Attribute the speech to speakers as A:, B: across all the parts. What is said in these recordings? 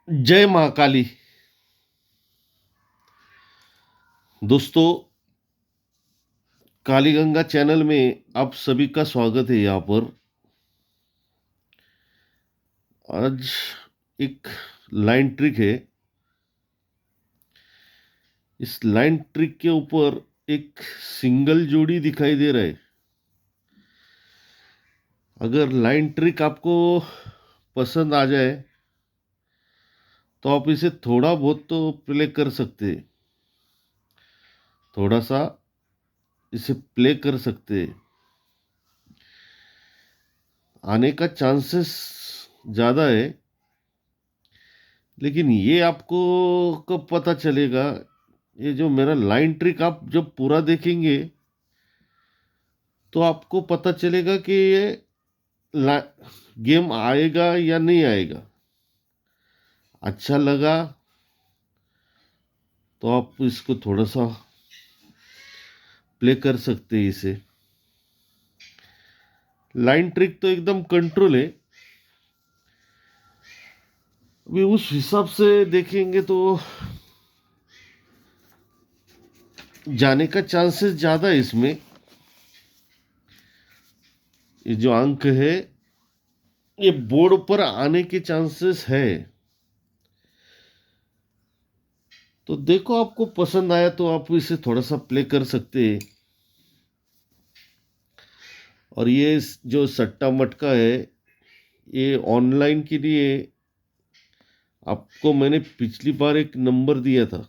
A: जय महाकाली। दोस्तों, काली गंगा चैनल में आप सभी का स्वागत है। यहाँ पर आज एक लाइन ट्रिक है। इस लाइन ट्रिक के ऊपर एक सिंगल जोड़ी दिखाई दे रहा है। अगर लाइन ट्रिक आपको पसंद आ जाए तो आप इसे थोड़ा बहुत तो प्ले कर सकते हैं। थोड़ा सा इसे प्ले कर सकते हैं। आने का चांसेस ज़्यादा है, लेकिन ये आपको कब पता चलेगा? ये जो मेरा लाइन ट्रिक आप जब पूरा देखेंगे तो आपको पता चलेगा कि ये गेम आएगा या नहीं आएगा। अच्छा लगा तो आप इसको थोड़ा सा प्ले कर सकते हैं। इसे लाइन ट्रिक तो एकदम कंट्रोल है। अभी उस हिसाब से देखेंगे तो जाने का चांसेस ज़्यादा है इसमें। ये जो अंक है ये बोर्ड पर आने के चांसेस है। तो देखो, आपको पसंद आया तो आप इसे थोड़ा सा प्ले कर सकते हैं। और ये जो सट्टा मटका है ये ऑनलाइन के लिए आपको मैंने पिछली बार एक नंबर दिया था।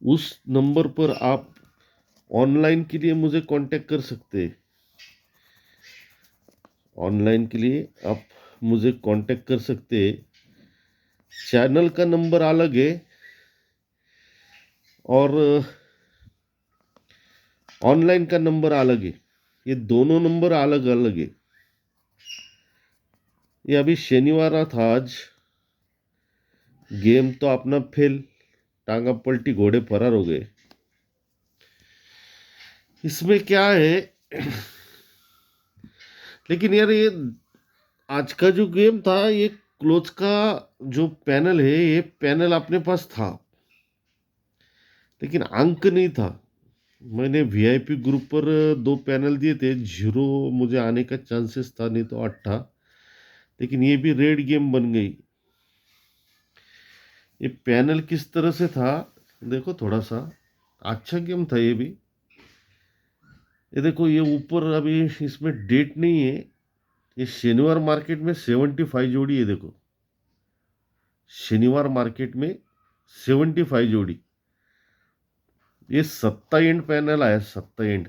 A: उस नंबर पर आप ऑनलाइन के लिए मुझे कांटेक्ट कर सकते हैं। ऑनलाइन के लिए आप मुझे कांटेक्ट कर सकते हैं। चैनल का नंबर अलग है और ऑनलाइन का नंबर अलग है। ये दोनों नंबर अलग अलग है। ये अभी शनिवार था आज। गेम तो अपना फेल, टांगा पलटी, घोड़े फरार हो गए। इसमें क्या है? लेकिन यार ये आज का जो गेम था ये क्लोज का जो पैनल है ये पैनल अपने पास था, लेकिन अंक नहीं था। मैंने वीआईपी ग्रुप पर दो पैनल दिए थे, 0 मुझे आने का चांसेस था, नहीं तो 8 था। लेकिन ये भी रेड गेम बन गई। ये पैनल किस तरह से था देखो, थोड़ा सा अच्छा गेम था ये भी। ये देखो, ये ऊपर अभी इसमें डेट नहीं है। ये शनिवार मार्केट में 75 जोड़ी है। देखो, शनिवार मार्केट में 75 जोड़ी। ये 7 एंड पैनल आया, 7 एंड।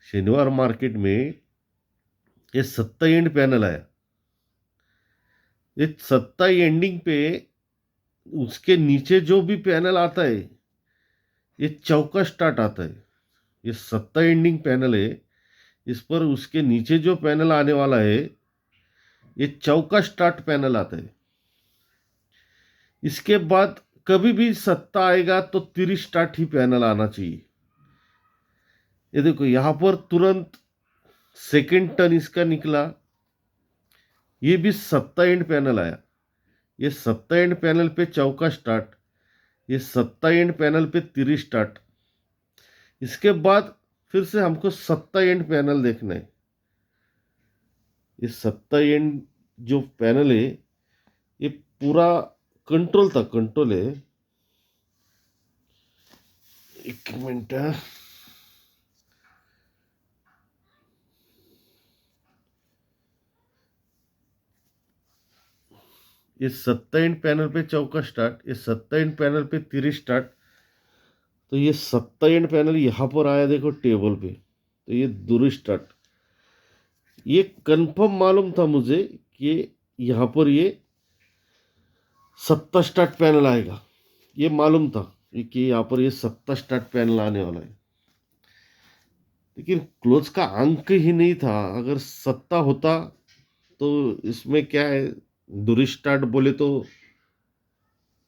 A: शनिवार मार्केट में ये 7 एंड पैनल आया। ये 7 एंडिंग पे उसके नीचे जो भी पैनल आता है ये चौका स्टार्ट आता है। ये 7 एंडिंग पैनल है। इस पर उसके नीचे जो पैनल आने वाला है ये चौका स्टार्ट पैनल आता है। इसके बाद कभी भी 7 आएगा तो 30 स्टार्ट ही पैनल आना चाहिए। ये देखो, यहां पर तुरंत सेकेंड टर्न इसका निकला। ये भी 7 एंड पैनल आया। ये 7 एंड पैनल पे चौका स्टार्ट, ये 7 एंड पैनल पे 30 स्टार्ट। इसके बाद फिर से हमको 7 एंड पैनल देखना है। ये 7 एंड जो पैनल है ये पूरा कंट्रोल था, कंट्रोल है। एक मिनट। ये 7 एंड पैनल पे चौका स्टार्ट, ये 7 एंड पैनल पे 30 स्टार्ट। तो ये 7 एंड पैनल यहाँ पर आया देखो टेबल पे, तो ये दूर स्टार्ट। ये कंफर्म मालूम था मुझे कि यहाँ पर ये 7 स्टार्ट पैनल आएगा। ये मालूम था कि यहाँ पर ये 7 स्टार्ट पैनल आने वाला है। लेकिन क्लोज का अंक ही नहीं था। अगर 7 होता तो इसमें क्या है, दूर स्टार्ट बोले तो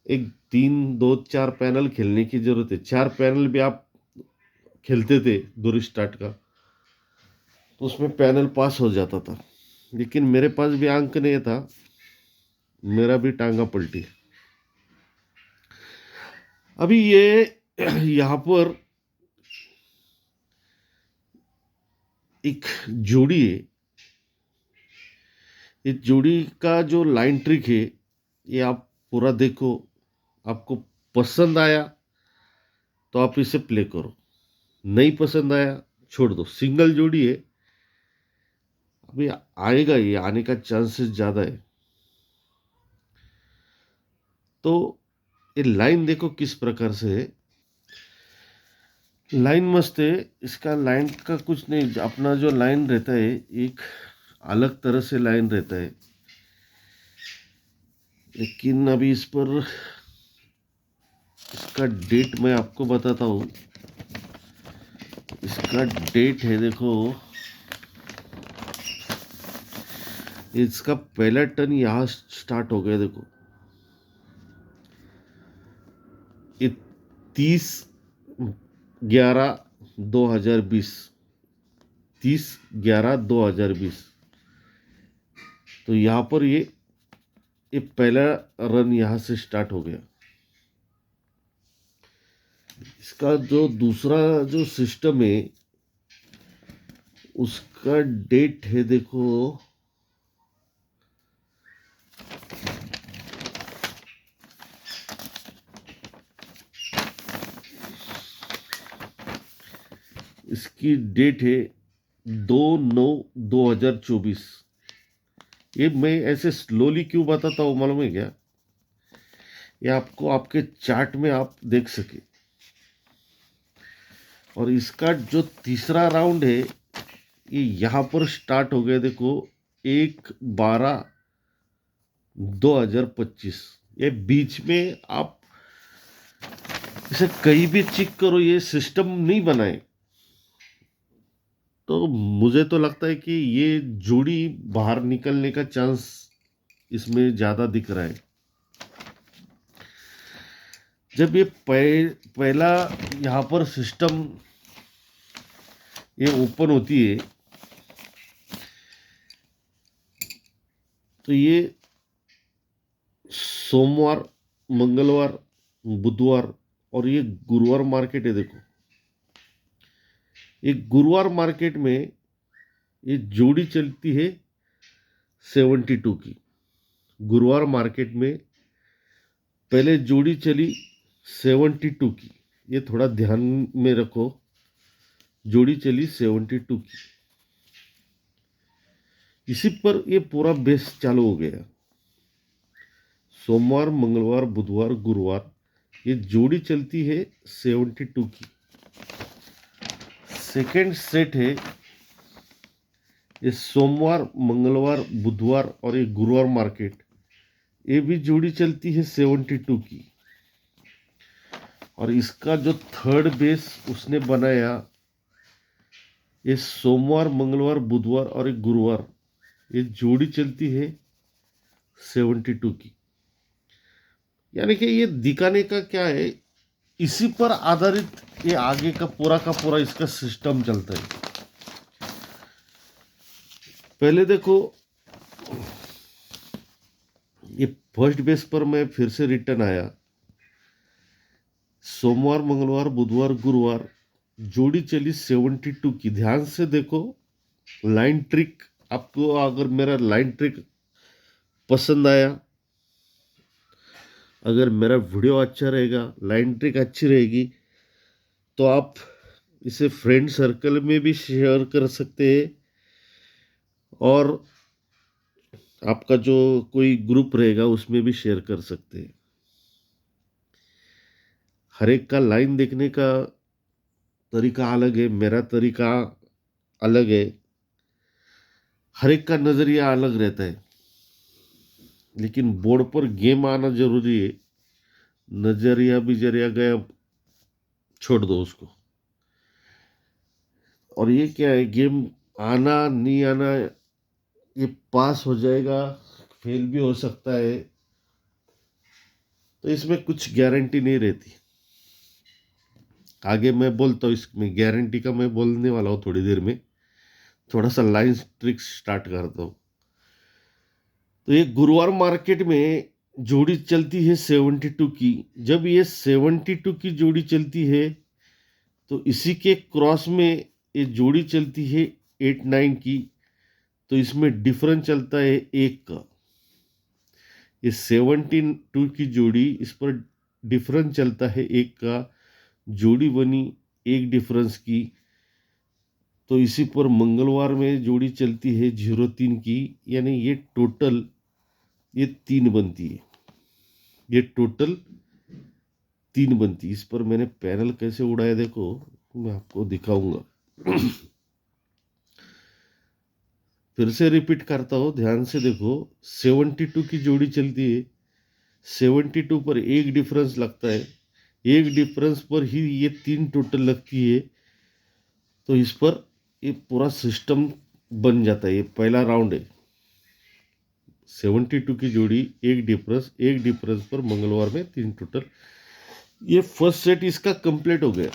A: एक 3 2 4 पैनल खेलने की जरूरत है। 4 पैनल भी आप खेलते थे दूर स्टार्ट का तो उसमें पैनल पास हो जाता था। लेकिन मेरे पास भी अंक नहीं था। मेरा भी टांगा पलटी। अभी ये यहाँ पर एक जोड़ी है। इस जोड़ी का जो लाइन ट्रिक है ये आप पूरा देखो, आपको पसंद आया तो आप इसे प्ले करो, नहीं पसंद आया छोड़ दो। सिंगल जोड़ी है, अभी आएगा, ये आने का चांसेस ज्यादा है। तो ये लाइन देखो किस प्रकार से है। लाइन मस्त है, इसका लाइन का कुछ नहीं, अपना जो लाइन रहता है एक अलग तरह से लाइन रहता है। लेकिन अभी इस पर इसका डेट मैं आपको बताता हूँ। इसका डेट है देखो, इसका पहला टर्न यहाँ स्टार्ट हो गया देखो, ये 30/11/2020, 30/11/2020। तो यहाँ पर ये पहला रन यहाँ से स्टार्ट हो गया। इसका जो दूसरा जो सिस्टम है उसका डेट है देखो, इसकी डेट है 2/9/2024। ये मैं ऐसे स्लोली क्यों बताता हूँ मालूम है क्या? ये आपको आपके चार्ट में आप देख सके। और इसका जो तीसरा राउंड है ये यहाँ पर स्टार्ट हो गया देखो, 1/12/2025। ये बीच में आप इसे कहीं भी चेक करो, ये सिस्टम नहीं बनाए। तो मुझे तो लगता है कि ये जोड़ी बाहर निकलने का चांस इसमें ज्यादा दिख रहा है। जब ये पहला यहाँ पर सिस्टम ये ओपन होती है तो ये सोमवार, मंगलवार, बुधवार और ये गुरुवार मार्केट है देखो। ये गुरुवार मार्केट में ये जोड़ी चलती है 72 की। गुरुवार मार्केट में पहले जोड़ी चली 72 की, ये थोड़ा ध्यान में रखो। जोड़ी चली 72 की, इसी पर ये पूरा बेस चालू हो गया। सोमवार, मंगलवार, बुधवार, गुरुवार ये जोड़ी चलती है 72 की। सेकेंड सेट है ये सोमवार, मंगलवार, बुधवार और ये गुरुवार मार्केट, ये भी जोड़ी चलती है 72 की। और इसका जो थर्ड बेस उसने बनाया ये सोमवार, मंगलवार, बुधवार और एक गुरुवार, ये जोड़ी चलती है 72 की। यानी कि ये दिखाने का क्या है, इसी पर आधारित ये आगे का पूरा इसका सिस्टम चलता है। पहले देखो, ये फर्स्ट बेस पर मैं फिर से रिटर्न आया। सोमवार, मंगलवार, बुधवार, गुरुवार जोड़ी चली 72 की। ध्यान से देखो लाइन ट्रिक। आपको अगर मेरा लाइन ट्रिक पसंद आया, अगर मेरा वीडियो अच्छा रहेगा, लाइन ट्रिक अच्छी रहेगी, तो आप इसे फ्रेंड सर्कल में भी शेयर कर सकते हैं। और आपका जो कोई ग्रुप रहेगा उसमें भी शेयर कर सकते हैं। हर एक का लाइन देखने का तरीका अलग है, मेरा तरीका अलग है, हर एक का नजरिया अलग रहता है। लेकिन बोर्ड पर गेम आना जरूरी है। नजरिया भी जरिया गया, छोड़ दो उसको। और ये क्या है, गेम आना नहीं आना, ये पास हो जाएगा, फेल भी हो सकता है। तो इसमें कुछ गारंटी नहीं रहती। आगे मैं बोलता हूँ, इसमें गारंटी का मैं बोलने वाला हूँ थोड़ी देर में। थोड़ा सा लाइन ट्रिक्स स्टार्ट करता हूँ। तो ये गुरुवार मार्केट में जोड़ी चलती है 72 की। जब ये 72 की जोड़ी चलती है तो इसी के क्रॉस में ये जोड़ी चलती है 89 की। तो इसमें डिफरेंस चलता है एक का। ये 72 की जोड़ी, इस पर डिफरेंस चलता है एक का। जोड़ी बनी एक डिफरेंस की। तो इसी पर मंगलवार में जोड़ी चलती है 03 की, यानी ये टोटल ये 3 बनती है। ये टोटल 3 बनती है। इस पर मैंने पैनल कैसे उड़ाया देखो, मैं आपको दिखाऊंगा। फिर से रिपीट करता हूँ, ध्यान से देखो। 72 की जोड़ी चलती है, 72 पर एक डिफरेंस लगता है, एक डिफरेंस पर ही ये 3 टोटल लगती है। तो इस पर ये पूरा सिस्टम बन जाता है। ये पहला राउंड है। 72 की जोड़ी एक डिफरेंस पर मंगलवार में 3 टोटल। ये फर्स्ट सेट इसका कंप्लीट हो गया।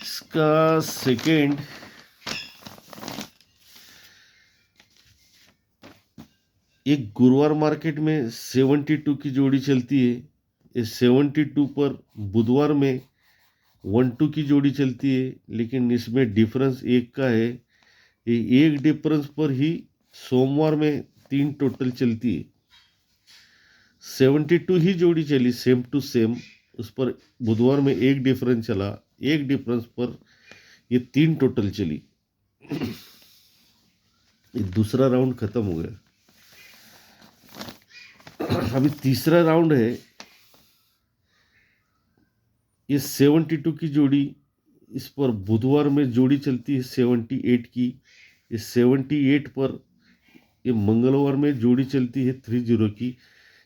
A: इसका सेकेंड, एक गुरुवार मार्केट में 72 की जोड़ी चलती है। ये 72 पर बुधवार में 12 की जोड़ी चलती है, लेकिन इसमें डिफरेंस एक का है। ये एक डिफरेंस पर ही सोमवार में 3 टोटल चलती है। 72 ही जोड़ी चली सेम टू सेम, उस पर बुधवार में एक डिफरेंस चला, एक डिफरेंस पर ये 3 टोटल चली। ये दूसरा राउंड खत्म हो गया। अभी तीसरा राउंड है। ये 72 की जोड़ी, इस पर बुधवार में जोड़ी चलती है 78 की। ये 78 पर ये मंगलवार में जोड़ी चलती है 30 की,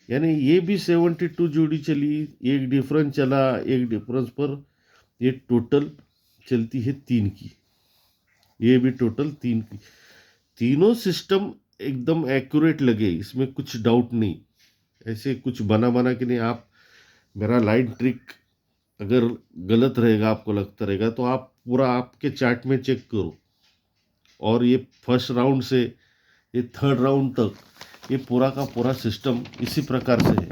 A: यानी ये भी 72 जोड़ी चली, एक डिफरेंस चला, एक डिफरेंस पर ये टोटल चलती है 3 की। ये भी टोटल 3 की। तीनों सिस्टम एकदम एक्यूरेट लगे, इसमें कुछ डाउट नहीं। ऐसे कुछ बना बना के नहीं। आप मेरा लाइन ट्रिक अगर गलत रहेगा, आपको लगता रहेगा, तो आप पूरा आपके चार्ट में चेक करो। और ये फर्स्ट राउंड से ये थर्ड राउंड तक ये पूरा का पूरा सिस्टम इसी प्रकार से है।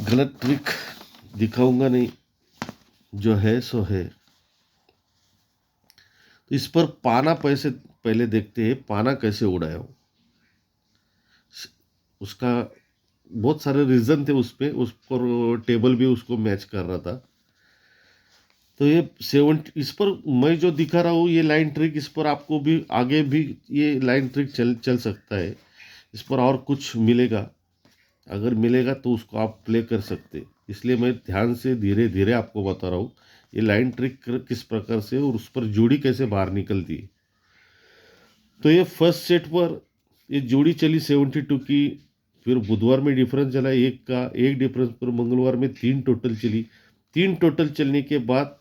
A: गलत ट्रिक दिखाऊंगा नहीं, जो है सो है। तो इस पर पाना पैसे पहले देखते हैं, पाना कैसे उड़ाया हो। उसका बहुत सारे रीजन थे, उस पर टेबल भी उसको मैच कर रहा था। तो ये 70, इस पर मैं जो दिखा रहा हूँ ये लाइन ट्रिक, इस पर आपको भी आगे भी ये लाइन ट्रिक चल सकता है। इस पर और कुछ मिलेगा, अगर मिलेगा तो उसको आप प्ले कर सकते। इसलिए मैं ध्यान से धीरे धीरे आपको बता रहा हूँ ये लाइन ट्रिक किस प्रकार से और उस पर जोड़ी कैसे बाहर निकलती है। तो ये फर्स्ट सेट पर ये जोड़ी चली 72 की। फिर बुधवार में डिफरेंस चला एक का, एक डिफरेंस पर मंगलवार में 3 टोटल चली। 3 टोटल चलने के बाद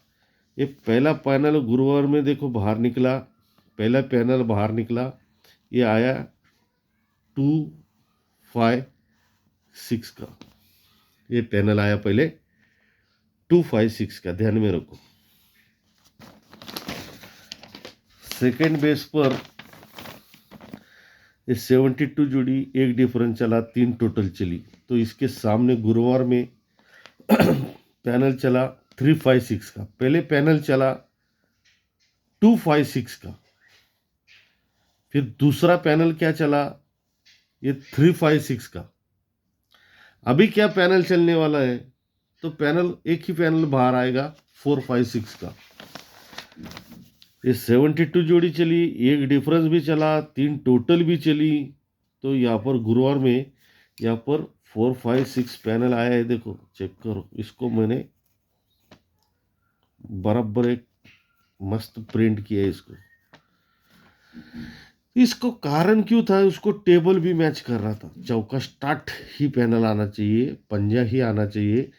A: ये पहला पैनल गुरुवार में देखो बाहर निकला। पहला पैनल बाहर निकला, ये आया 256 का। ये पैनल आया पहले 256 का, ध्यान में रखो। सेकेंड बेस पर ये 72 जोड़ी एक डिफरेंस चला, 3 टोटल चली। तो इसके सामने गुरुवार में पैनल चला 356 का। पहले पैनल चला 256 का। फिर दूसरा पैनल क्या चला, ये 356 का। अभी क्या पैनल चलने वाला है, तो पैनल एक ही पैनल बाहर आएगा 456 का। ये 72 जोड़ी चली, एक डिफरेंस भी चला, 3 टोटल भी चली। तो यहाँ पर गुरुवार में यहाँ पर 456 पैनल आया है, देखो चेक करो। इसको मैंने बराबर एक मस्त प्रिंट किया है इसको। इसको कारण क्यों था, उसको टेबल भी मैच कर रहा था। चौका स्टार्ट ही पैनल आना चाहिए, पंजा ही आना चाहिए।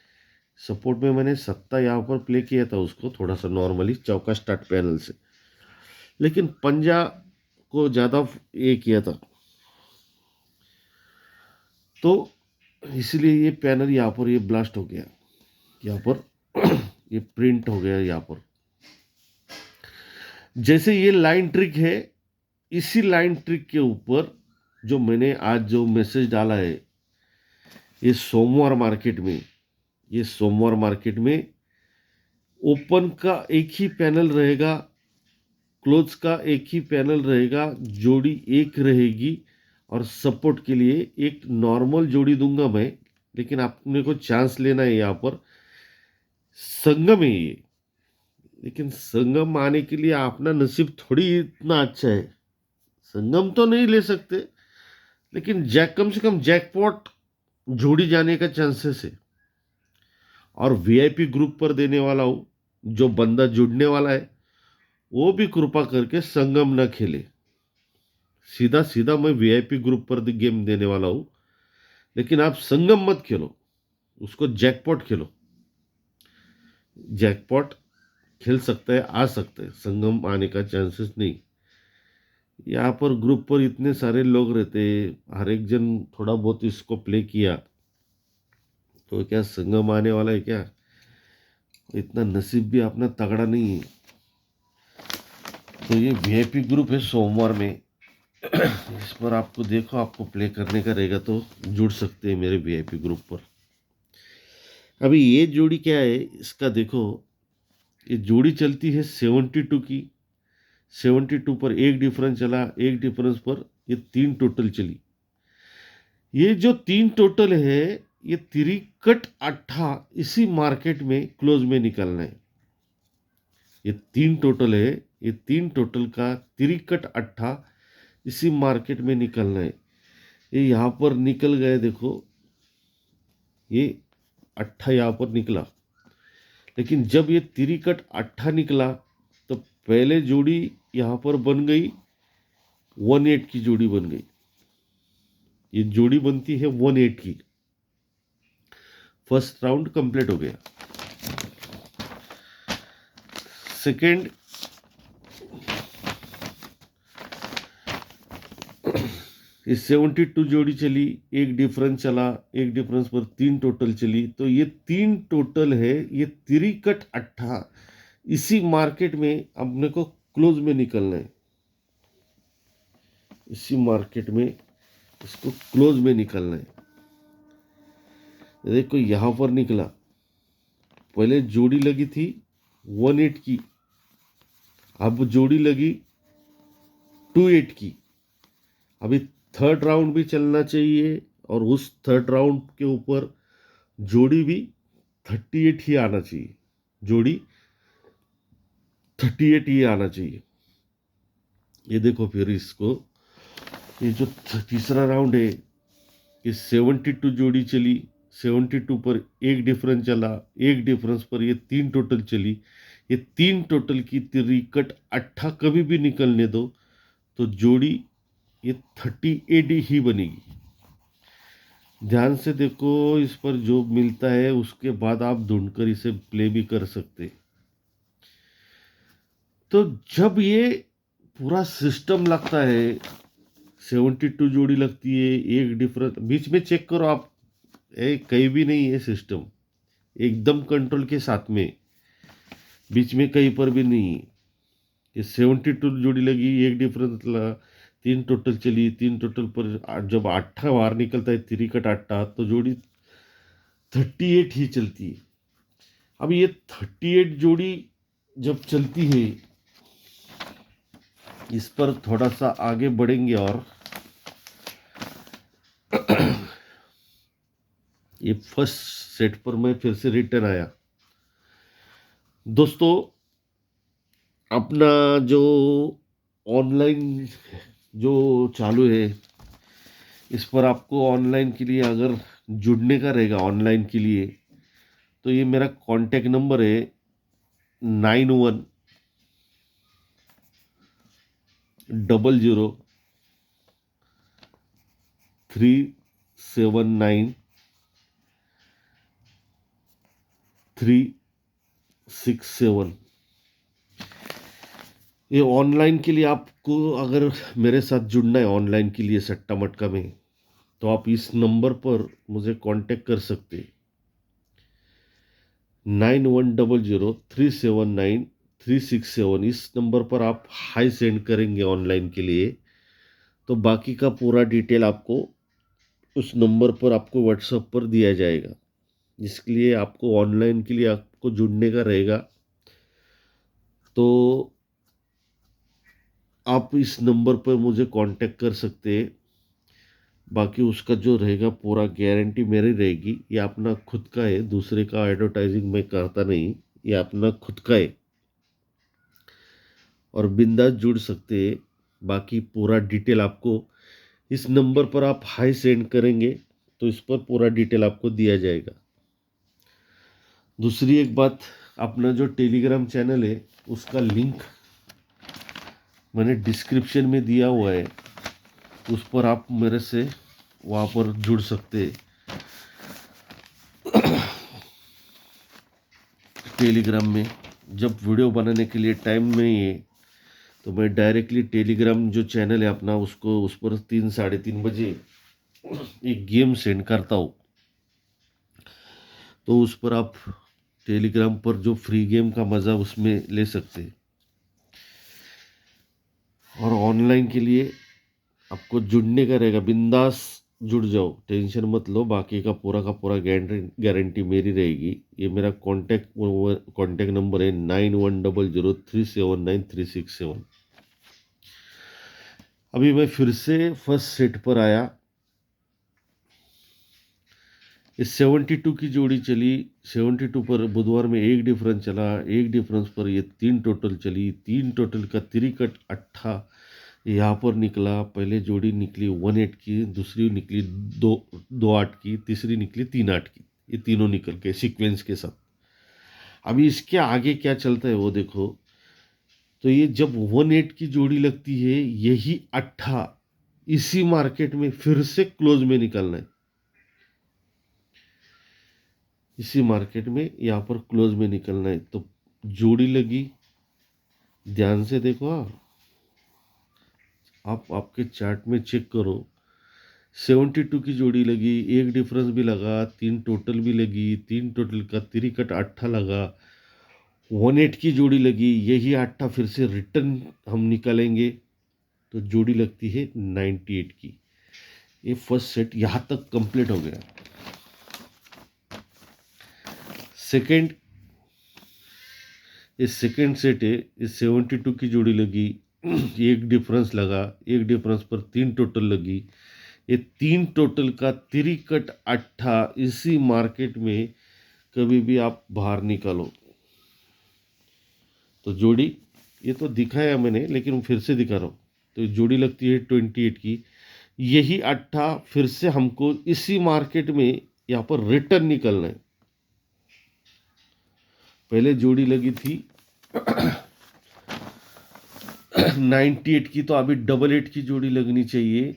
A: सपोर्ट में मैंने सत्ता यहाँ पर प्ले किया था उसको थोड़ा सा नॉर्मली चौका स्टार्ट पैनल से, लेकिन पंजा को ज़्यादा ये किया था। तो इसलिए ये पैनल यहाँ पर ये ब्लास्ट हो गया, यहाँ पर ये प्रिंट हो गया यहाँ पर। जैसे ये लाइन ट्रिक है, इसी लाइन ट्रिक के ऊपर जो मैंने आज जो मैसेज डाला है, ये सोमवार मार्केट में, ये सोमवार मार्केट में ओपन का एक ही पैनल रहेगा, क्लोज का एक ही पैनल रहेगा, जोड़ी एक रहेगी, और सपोर्ट के लिए एक नॉर्मल जोड़ी दूंगा मैं, लेकिन आपने को चांस लेना है यहाँ पर। संगम है ये, लेकिन संगम आने के लिए अपना नसीब थोड़ी इतना अच्छा है। संगम तो नहीं ले सकते, लेकिन जैक कम से कम जैकपॉट जोड़ी जाने का चांसेस है। और वीआईपी ग्रुप पर देने वाला हूँ, जो बंदा जुड़ने वाला है वो भी कृपा करके संगम न खेले। सीधा सीधा मैं वीआईपी ग्रुप पर गेम देने वाला हूँ, लेकिन आप संगम मत खेलो, उसको जैकपॉट खेलो। जैकपॉट खेल सकता है, आ सकता है, संगम आने का चांसेस नहीं। यहाँ पर ग्रुप पर इतने सारे लोग रहते, हर एक जन थोड़ा बहुत इसको प्ले किया, तो क्या संगम आने वाला है क्या? इतना नसीब भी अपना तगड़ा नहीं है। तो ये वीआईपी ग्रुप है सोमवार में, इस पर आपको देखो, आपको प्ले करने का रहेगा तो जुड़ सकते हैं मेरे वीआईपी ग्रुप पर। अभी ये जोड़ी क्या है इसका देखो, ये जोड़ी चलती है 72 की। 72 पर एक डिफरेंस चला, एक डिफरेंस पर ये 3 टोटल चली। ये जो 3 टोटल है, ये तिरिकट अट्ठा इसी मार्केट में क्लोज में निकलना है। ये 3 टोटल है, ये 3 टोटल का तिरिकट अट्ठा इसी मार्केट में निकलना है। ये यहाँ पर निकल गए, देखो ये अट्ठा यहाँ पर निकला, लेकिन जब ये तिरिकट अट्ठा निकला तो पहले जोड़ी यहाँ पर बन गई 18 की जोड़ी बन गई। ये जोड़ी बनती है 18 की। फर्स्ट राउंड कंप्लीट हो गया। सेकेंड, ये 72 जोड़ी चली, एक डिफरेंस चला, एक डिफरेंस पर 3 टोटल चली, तो ये 3 टोटल है, ये तिरिकट अट्ठा इसी मार्केट में अपने को क्लोज में निकलना है। इसी मार्केट में इसको क्लोज में निकलना है। देखो यहाँ पर निकला, पहले जोड़ी लगी थी 18 की, अब जोड़ी लगी 28 की। अभी थर्ड राउंड भी चलना चाहिए, और उस थर्ड राउंड के ऊपर जोड़ी भी 38 ही आना चाहिए, जोड़ी 38 ही आना चाहिए। ये देखो फिर इसको, ये जो तीसरा राउंड है, ये 72 जोड़ी चली, 72 पर एक डिफरेंस चला, एक डिफरेंस पर ये 3 टोटल चली। ये 3 टोटल की तिरिकट अट्ठा कभी भी निकलने दो तो जोड़ी ये 38 ही बनेगी। ध्यान से देखो, इस पर जो मिलता है उसके बाद आप ढूंढकर इसे प्ले भी कर सकते। तो जब ये पूरा सिस्टम लगता है, 72 जोड़ी लगती है, एक डिफरेंस बीच में चेक करो आप, कहीं भी नहीं है सिस्टम, एकदम कंट्रोल के साथ में, बीच में कहीं पर भी नहीं है। ये 72 जोड़ी लगी, एक डिफरेंस लगा, 3 टोटल चली, 3 टोटल पर जब अट्ठा बाहर निकलता है, तिरिकट अट्ठा, तो जोड़ी 38 ही चलती है। अब ये 38 जोड़ी जब चलती है, इस पर थोड़ा सा आगे बढ़ेंगे, और ये फर्स्ट सेट पर मैं फिर से रिटर्न आया। दोस्तों, अपना जो ऑनलाइन जो चालू है, इस पर आपको ऑनलाइन के लिए अगर जुड़ने का रहेगा ऑनलाइन के लिए, तो ये मेरा कांटेक्ट नंबर है 910037 ये ऑनलाइन के लिए आपको अगर मेरे साथ जुड़ना है ऑनलाइन के लिए सट्टा मटका में, तो आप इस नंबर पर मुझे कांटेक्ट कर सकते। 91003793 367, इस नंबर पर आप हाई सेंड करेंगे ऑनलाइन के लिए, तो बाकी का पूरा डिटेल आपको उस नंबर पर आपको व्हाट्सएप पर दिया जाएगा। जिसके लिए आपको ऑनलाइन के लिए आपको जुड़ने का रहेगा, तो आप इस नंबर पर मुझे कांटेक्ट कर सकते हैं। बाकी उसका जो रहेगा पूरा गारंटी मेरी रहेगी। ये अपना खुद का है, दूसरे का एडवर्टाइजिंग मैं करता नहीं, ये अपना खुद का है और बिंदास जुड़ सकते हैं। बाकी पूरा डिटेल आपको इस नंबर पर आप हाई सेंड करेंगे तो इस पर पूरा डिटेल आपको दिया जाएगा। दूसरी एक बात, अपना जो टेलीग्राम चैनल है उसका लिंक मैंने डिस्क्रिप्शन में दिया हुआ है, उस पर आप मेरे से वहाँ पर जुड़ सकते हैं। टेलीग्राम में जब वीडियो बनाने के लिए टाइम नहीं है तो मैं डायरेक्टली टेलीग्राम जो चैनल है अपना उसको उस पर 3-3:30 बजे एक गेम सेंड करता हूँ। तो उस पर आप टेलीग्राम पर जो फ्री गेम का मज़ा उसमें ले सकते हैं। और ऑनलाइन के लिए आपको जुड़ने का रहेगा, बिंदास जुड़ जाओ, टेंशन मत लो। बाकी का पूरा गारंटी मेरी रहेगी। ये मेरा कांटेक्ट नंबर है 9100379367। अभी मैं फिर से फर्स्ट सेट पर आया। इस 72 की जोड़ी चली, 72 पर बुधवार में एक डिफरेंस चला, एक डिफरेंस पर ये 3 टोटल चली, 3 टोटल का तिरिकट 8 यहाँ पर निकला। पहले जोड़ी निकली 1-8 की, दूसरी निकली 2-8 की, तीसरी निकली 3-8 की। ये तीनों निकल के सीक्वेंस के साथ। अभी इसके आगे क्या चलता है वो देखो। तो ये जब 1-8 की जोड़ी लगती है, यही 8 इसी मार्केट में फिर से क्लोज में निकलना है। इसी मार्केट में यहाँ पर क्लोज में निकलना है। तो जोड़ी लगी, ध्यान से देखो। आप आपके चार्ट में चेक करो। 72 की जोड़ी लगी, एक डिफरेंस भी लगा, 3 टोटल भी लगी, 3 टोटल का तिरिकट 8 लगा। 1-8 की जोड़ी लगी, यही 8 फिर से रिटर्न हम निकालेंगे तो जोड़ी लगती है 98 की। ये फर्स्ट सेट यहाँ तक कंप्लीट हो गया। सेकंड, ये सेकंड सेट है। इस 72 की जोड़ी लगी, एक डिफरेंस लगा, एक डिफरेंस पर 3 टोटल लगी। ये 3 टोटल का तिरिकट 8 इसी मार्केट में कभी भी आप बाहर निकालो तो जोड़ी, ये तो दिखाया मैंने लेकिन फिर से दिखा रहा हूँ। तो जोड़ी लगती है 28 की, यही 8 फिर से हमको इसी मार्केट में यहाँ पर रिटर्न निकलना है। पहले जोड़ी लगी थी 98 की, तो अभी 88 की जोड़ी लगनी चाहिए।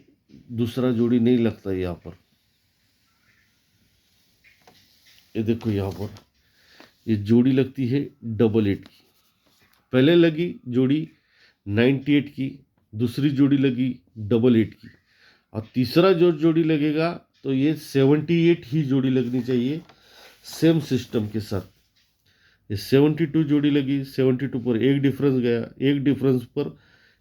A: दूसरा जोड़ी नहीं लगता यहाँ पर। ये देखो यहाँ पर ये जोड़ी लगती है 88 की। पहले लगी जोड़ी 98 की, दूसरी जोड़ी लगी 88 की, और तीसरा जो जोड़ी लगेगा तो ये 78 ही जोड़ी लगनी चाहिए सेम सिस्टम के साथ। ये 72 जोड़ी लगी, 72 पर एक डिफरेंस गया, एक डिफरेंस पर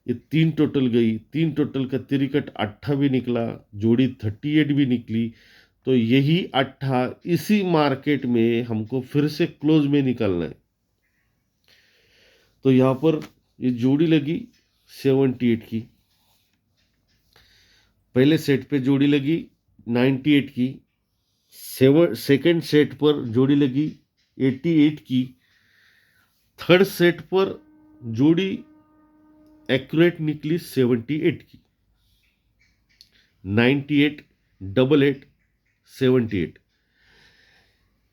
A: ये 3 टोटल गई, 3 टोटल का तिरिकट 8 भी निकला, जोड़ी 38 भी निकली। तो यही 8 इसी मार्केट में हमको फिर से क्लोज में निकलना है। तो यहाँ पर ये जोड़ी लगी 78 की, पहले सेट पे जोड़ी लगी 98 की, सेकंड सेट पर जोड़ी लगी 88 की, थर्ड सेट पर जोड़ी एक्यूरेट निकली 78 की। 98, 88, 78।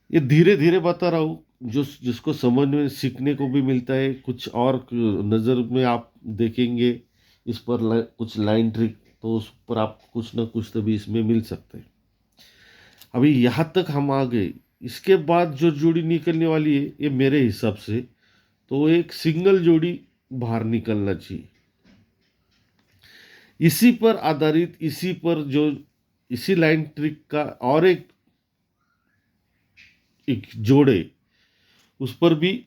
A: ये धीरे धीरे बता रहा हूँ, जो जिसको समझ में सीखने को भी मिलता है। कुछ और नज़र में आप देखेंगे इस पर कुछ लाइन ट्रिक, तो उस पर आप कुछ ना कुछ तो भी इसमें मिल सकते हैं। अभी यहाँ तक हम आ गए। इसके बाद जो जोड़ी निकलने वाली है, ये मेरे हिसाब से तो एक सिंगल जोड़ी बाहर निकलना चाहिए। इसी पर आधारित, इसी पर जो इसी लाइन ट्रिक का और एक एक जोड़े, उस पर भी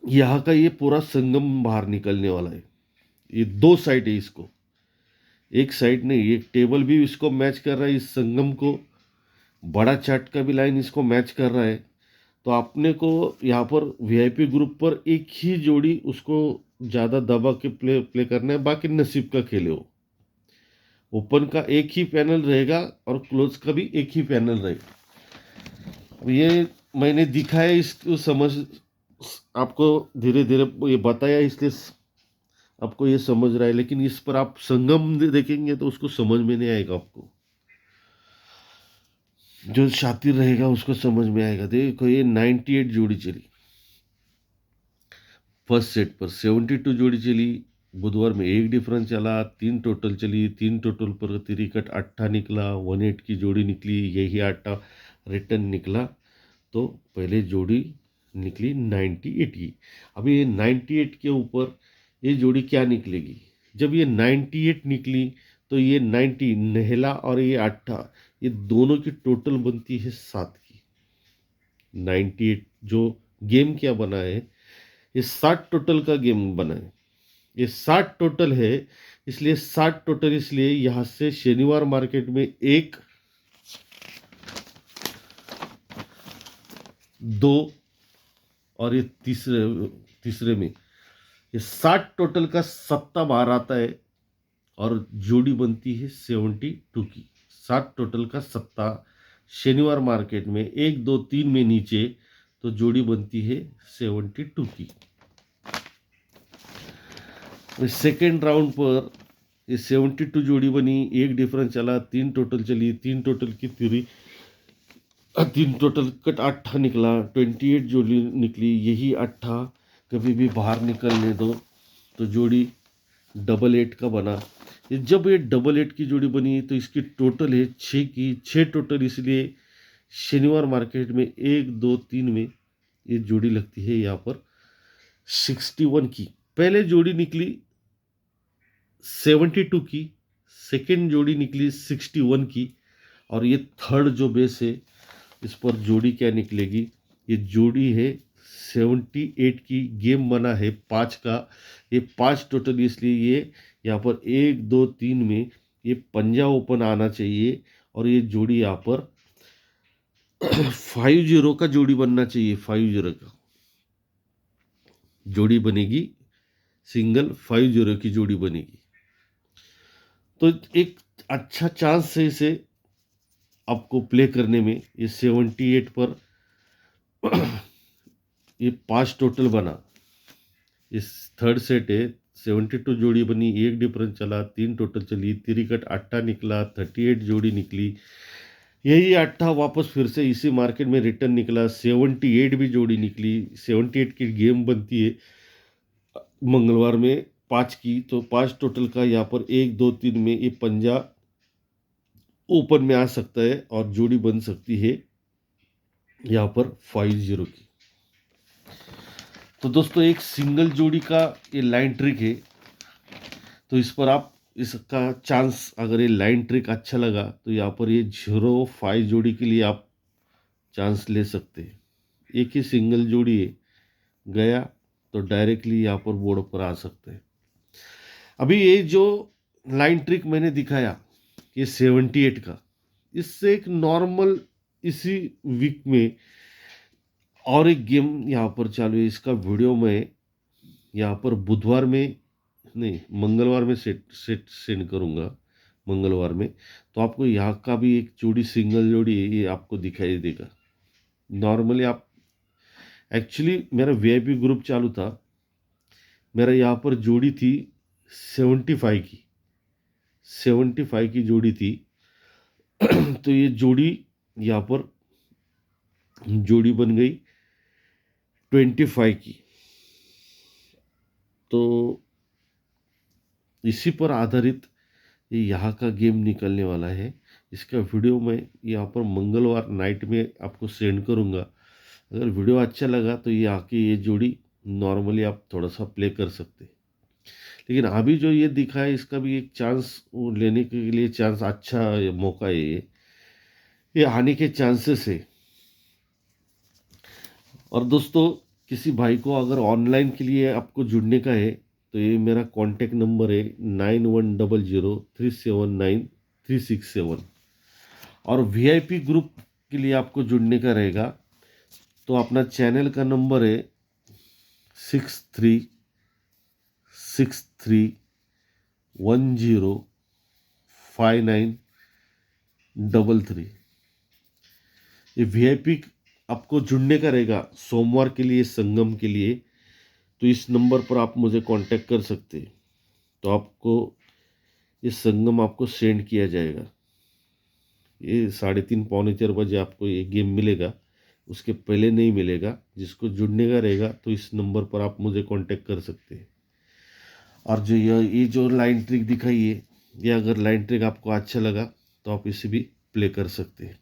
A: यहाँ का ये पूरा संगम बाहर निकलने वाला है। ये दो साइड है इसको, एक साइड नहीं, एक टेबल भी इसको मैच कर रहा है, इस संगम को बड़ा चार्ट का भी लाइन इसको मैच कर रहा है। तो आपने को यहाँ पर वीआईपी ग्रुप पर एक ही जोड़ी उसको ज़्यादा दबा के प्ले प्ले करना है, बाकी नसीब का खेले हो। ओपन का एक ही पैनल रहेगा और क्लोज का भी एक ही पैनल रहेगा। अब ये मैंने दिखाया, इसको समझ आपको धीरे धीरे ये बताया, इसलिए आपको ये समझ रहा है। लेकिन इस पर आप संगम देखेंगे तो उसको समझ में नहीं आएगा आपको। जो शातिर रहेगा उसको समझ में आएगा। देखो ये 98 जोड़ी चली फर्स्ट सेट पर, 72 जोड़ी चली। बुधवार में एक डिफरेंस चला, 3 टोटल चली, 3 टोटल पर तिरिकट 8 निकला, 18 की जोड़ी निकली, यही 8 रिटर्न निकला। तो पहले जोड़ी निकली 98 की। अब ये 98 के ऊपर ये जोड़ी क्या निकलेगी? जब ये 98 निकली तो ये 90 नहला और ये 8, ये दोनों की टोटल बनती है 7 की। 98 जो गेम क्या बना है, ये 60 टोटल का गेम बना है। ये 60 टोटल है, इसलिए 60 टोटल, इसलिए यहां से शनिवार मार्केट में 1, 2 और ये तीसरे में ये 60 टोटल का सत्ता बाहर आता है और जोड़ी बनती है 72 की। 60 टोटल का सत्ता शनिवार मार्केट में 1, 2, 3 में नीचे, तो जोड़ी बनती है 72 की। सेकेंड राउंड पर ये 72 जोड़ी बनी, एक डिफरेंस चला, 3 टोटल चली, 3 टोटल की तिरी, 3 टोटल कट 8 निकला, 28 जोड़ी निकली, यही 8 कभी भी बाहर निकलने दो तो जोड़ी डबल 8 का बना। ये जब ये डबल 8 की जोड़ी बनी तो इसकी टोटल है 6 की, 6 टोटल, इसलिए शनिवार मार्केट में 1, 2, 3 में ये जोड़ी लगती है यहाँ पर 61 की। पहले जोड़ी निकली 72 की, सेकेंड जोड़ी निकली 61 की, और ये थर्ड जो बेस है इस पर जोड़ी क्या निकलेगी? ये जोड़ी है 78 की। गेम बना है 5 का, ये 5 टोटल, इसलिए ये यहाँ पर 1, 2, 3 में ये पंजा ओपन आना चाहिए और ये जोड़ी यहाँ पर 50 का जोड़ी बनना चाहिए। 50 का जोड़ी बनेगी, सिंगल 50 की जोड़ी बनेगी। तो एक अच्छा चांस है इसे आपको प्ले करने में। ये 78 पर ये 5 टोटल बना, इस थर्ड सेट है, 72 जोड़ी बनी, एक डिफरेंस चला, 3 टोटल चली, तिरिकट 8 निकला, 38 जोड़ी निकली, यही 8 वापस फिर से इसी मार्केट में रिटर्न निकला, 78 भी जोड़ी निकली। 78 की गेम बनती है मंगलवार में 5 की, तो 5 टोटल का यहाँ पर 1, 2, 3 में ये पंजा ओपन में आ सकता है और जोड़ी बन सकती है यहाँ पर 50 की। तो दोस्तों एक सिंगल जोड़ी का ये लाइन ट्रिक है, तो इस पर आप इसका चांस, अगर ये लाइन ट्रिक अच्छा लगा तो यहाँ पर ये 0-5 जोड़ी के लिए आप चांस ले सकते हैं। एक ही सिंगल जोड़ी है, गया तो डायरेक्टली यहाँ पर बोर्ड पर आ सकते हैं। अभी ये जो लाइन ट्रिक मैंने दिखाया ये 78 का, इससे एक नॉर्मल इसी वीक में और एक गेम यहाँ पर चालू है। इसका वीडियो मैं यहाँ पर बुधवार में नहीं, मंगलवार में सेंड करूँगा, मंगलवार में। तो आपको यहाँ का भी एक जोड़ी, सिंगल जोड़ी है, ये आपको दिखाई देगा। नॉर्मली आप, एक्चुअली मेरा वीआईपी ग्रुप चालू था, मेरा यहाँ पर जोड़ी थी 75 की, 75 की जोड़ी थी। तो ये जोड़ी यहाँ पर जोड़ी बन गई 25 की। तो इसी पर आधारित ये यहाँ का गेम निकलने वाला है। इसका वीडियो मैं यहाँ पर मंगलवार नाइट में आपको सेंड करूँगा। अगर वीडियो अच्छा लगा तो ये आके ये जोड़ी नॉर्मली आप थोड़ा सा प्ले कर सकते हैं। लेकिन अभी जो ये दिखा है इसका भी एक चांस लेने के लिए, चांस अच्छा मौका है ये आने के चांसेस है। और दोस्तों किसी भाई को अगर ऑनलाइन के लिए आपको जुड़ने का है तो ये मेरा कॉन्टैक्ट नंबर है 9100379367। और वीआईपी ग्रुप के लिए आपको जुड़ने का रहेगा तो अपना चैनल का नंबर है 6363105933। ये वीआईपी आपको जुड़ने का रहेगा सोमवार के लिए संगम के लिए, तो इस नंबर पर आप मुझे कांटेक्ट कर सकते हैं। तो आपको ये संगम आपको सेंड किया जाएगा। ये 3:30 पौने 4 बजे आपको ये गेम मिलेगा, उसके पहले नहीं मिलेगा। जिसको जुड़ने का रहेगा तो इस नंबर पर आप मुझे कांटेक्ट कर सकते हैं। और जो ये जो लाइन ट्रिक दिखाई है, ये अगर लाइन ट्रिक आपको अच्छा लगा तो आप इसे भी प्ले कर सकते हैं।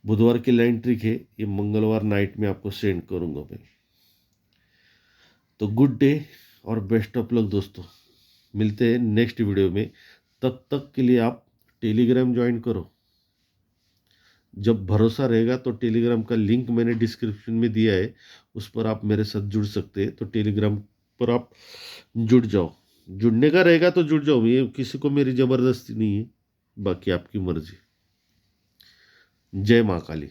A: बुधवार की लाइन ट्रिक है, ये मंगलवार नाइट में आपको सेंड करूंगा मैं। तो गुड डे और बेस्ट ऑफ लक दोस्तों, मिलते हैं नेक्स्ट वीडियो में। तब तक के लिए आप टेलीग्राम ज्वाइन करो। जब भरोसा रहेगा तो टेलीग्राम का लिंक मैंने डिस्क्रिप्शन में दिया है, उस पर आप मेरे साथ जुड़ सकते हैं। तो टेलीग्राम पर आप जुड़ जाओ, जुड़ने का रहेगा तो जुड़ जाओ, ये किसी को मेरी ज़बरदस्ती नहीं है, बाकी आपकी मर्जी। जय माँ काली।